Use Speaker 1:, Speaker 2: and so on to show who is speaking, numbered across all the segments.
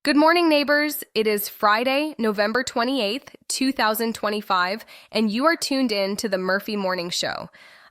Speaker 1: Good morning, neighbors. It is Friday, November 28th, 2025, and you are tuned in to the Murphy Morning Show.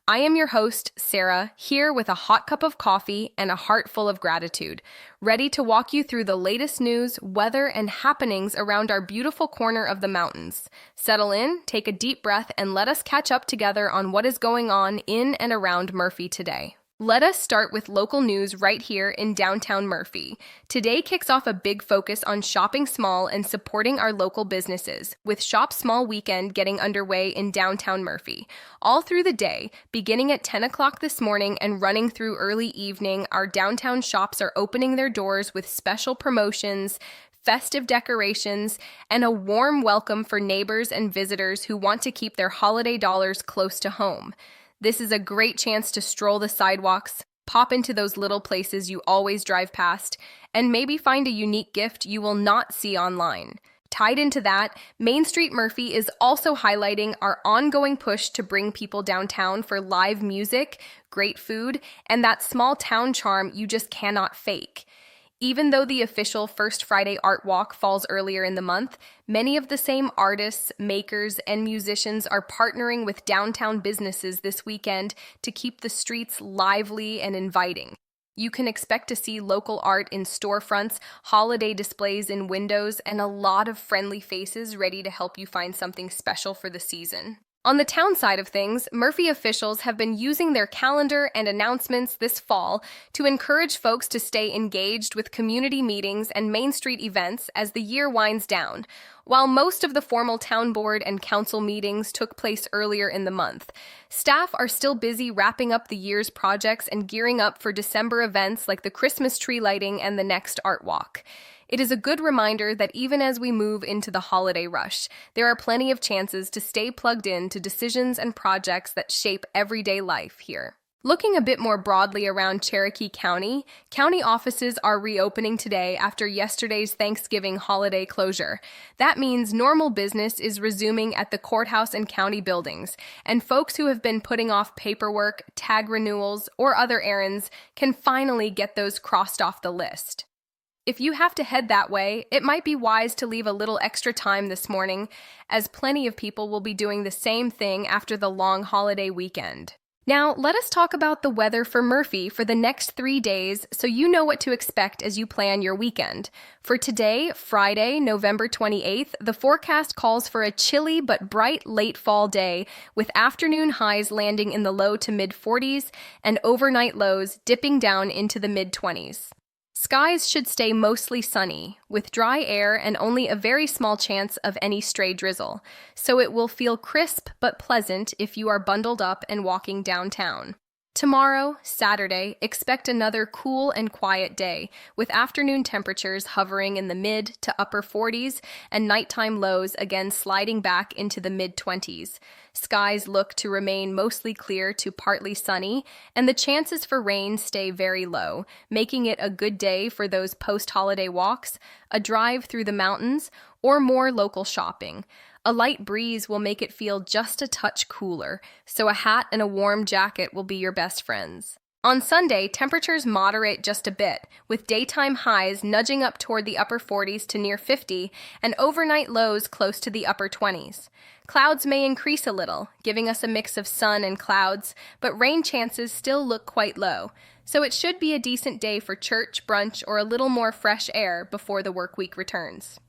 Speaker 1: I am your host, Sarah, here with a hot cup of coffee and a heart full of gratitude, ready to walk you through the latest news, weather, and happenings around our beautiful corner of the mountains. Settle in, take a deep breath, and let us catch up together on what is going on in and around Murphy today. Let us start with local news right here in downtown Murphy. Today kicks off a big focus on shopping small and supporting our local businesses, with Shop Small Weekend getting underway in downtown Murphy. All through the day, beginning at 10 o'clock this morning and running through early evening, our downtown shops are opening their doors with special promotions, festive decorations, and a warm welcome for neighbors and visitors who want to keep their holiday dollars close to home. This is a great chance to stroll the sidewalks, pop into those little places you always drive past, and maybe find a unique gift you will not see online. Tied into that, Main Street Murphy is also highlighting our ongoing push to bring people downtown for live music, great food, and that small town charm you just cannot fake. Even though the official First Friday Art Walk falls earlier in the month, many of the same artists, makers, and musicians are partnering with downtown businesses this weekend to keep the streets lively and inviting. You can expect to see local art in storefronts, holiday displays in windows, and a lot of friendly faces ready to help you find something special for the season. On the town side of things, Murphy officials have been using their calendar and announcements this fall to encourage folks to stay engaged with community meetings and Main Street events as the year winds down. While most of the formal town board and council meetings took place earlier in the month, staff are still busy wrapping up the year's projects and gearing up for December events like the Christmas tree lighting and the next art walk. It is a good reminder that even as we move into the holiday rush, there are plenty of chances to stay plugged in to decisions and projects that shape everyday life here. Looking a bit more broadly around Cherokee County, county offices are reopening today after yesterday's Thanksgiving holiday closure. That means normal business is resuming at the courthouse and county buildings, and folks who have been putting off paperwork, tag renewals, or other errands can finally get those crossed off the list. If you have to head that way, it might be wise to leave a little extra time this morning, as plenty of people will be doing the same thing after the long holiday weekend. Now, let us talk about the weather for Murphy for the next 3 days so you know what to expect as you plan your weekend. For today, Friday, November 28th, the forecast calls for a chilly but bright late fall day, with afternoon highs landing in the low to mid-40s and overnight lows dipping down into the mid-20s. Skies should stay mostly sunny, with dry air and only a very small chance of any stray drizzle, so it will feel crisp but pleasant if you are bundled up and walking downtown. Tomorrow, Saturday, expect another cool and quiet day, with afternoon temperatures hovering in the mid to upper 40s and nighttime lows again sliding back into the mid-20s. Skies look to remain mostly clear to partly sunny, and the chances for rain stay very low, making it a good day for those post-holiday walks, a drive through the mountains, or more local shopping. A light breeze will make it feel just a touch cooler, so a hat and a warm jacket will be your best friends. On Sunday, temperatures moderate just a bit, with daytime highs nudging up toward the upper 40s to near 50 and overnight lows close to the upper 20s. Clouds may increase a little, giving us a mix of sun and clouds, but rain chances still look quite low, so it should be a decent day for church, brunch, or a little more fresh air before the work week returns.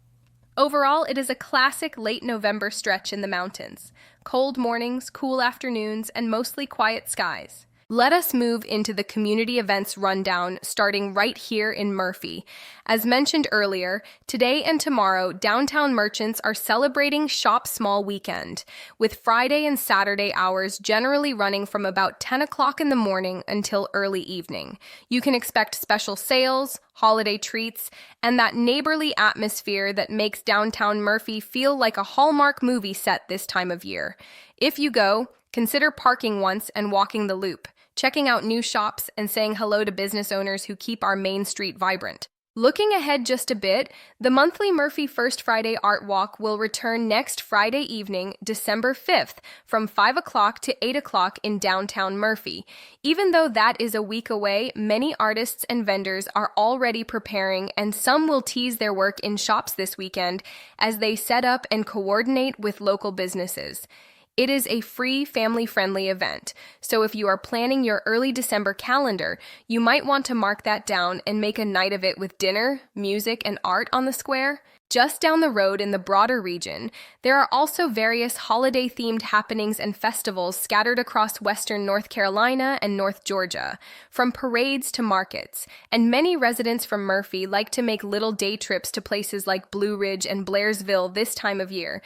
Speaker 1: Overall, it is a classic late November stretch in the mountains. Cold mornings, cool afternoons, and mostly quiet skies. Let us move into the community events rundown, starting right here in Murphy. As mentioned earlier, today and tomorrow, downtown merchants are celebrating Shop Small Weekend, with Friday and Saturday hours generally running from about 10 o'clock in the morning until early evening. You can expect special sales, holiday treats, and that neighborly atmosphere that makes downtown Murphy feel like a Hallmark movie set this time of year. If you go, consider parking once and walking the loop, checking out new shops, and saying hello to business owners who keep our main street vibrant. Looking ahead just a bit, the monthly Murphy First Friday Art Walk will return next Friday evening, December 5th, from 5 o'clock to 8 o'clock in downtown Murphy. Even though that is a week away, many artists and vendors are already preparing, and some will tease their work in shops this weekend as they set up and coordinate with local businesses. It is a free, family-friendly event, so if you are planning your early December calendar, you might want to mark that down and make a night of it with dinner, music, and art on the square. Just down the road in the broader region, there are also various holiday-themed happenings and festivals scattered across western North Carolina and North Georgia, from parades to markets, and many residents from Murphy like to make little day trips to places like Blue Ridge and Blairsville this time of year.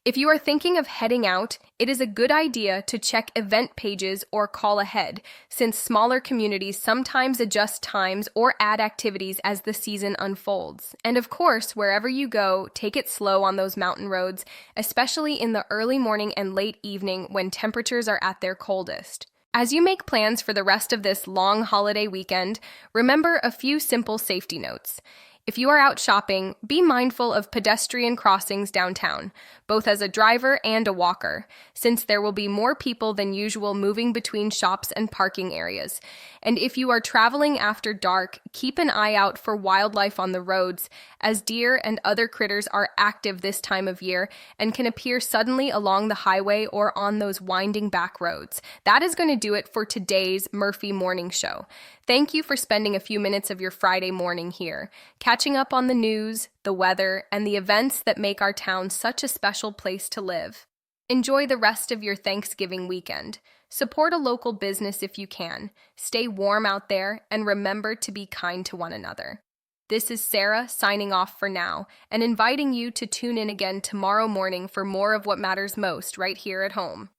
Speaker 1: If you are thinking of heading out, it is a good idea to check event pages or call ahead, since smaller communities sometimes adjust times or add activities as the season unfolds. And of course, wherever you go, take it slow on those mountain roads, especially in the early morning and late evening when temperatures are at their coldest. As you make plans for the rest of this long holiday weekend, remember a few simple safety notes. If you are out shopping, be mindful of pedestrian crossings downtown, both as a driver and a walker, since there will be more people than usual moving between shops and parking areas. And if you are traveling after dark, keep an eye out for wildlife on the roads, as deer and other critters are active this time of year and can appear suddenly along the highway or on those winding back roads. That is going to do it for today's Murphy Morning Show. Thank you for spending a few minutes of your Friday morning here, catching up on the news, the weather, and the events that make our town such a special place to live. Enjoy the rest of your Thanksgiving weekend. Support a local business if you can. Stay warm out there, and remember to be kind to one another. This is Sarah signing off for now, and inviting you to tune in again tomorrow morning for more of what matters most right here at home.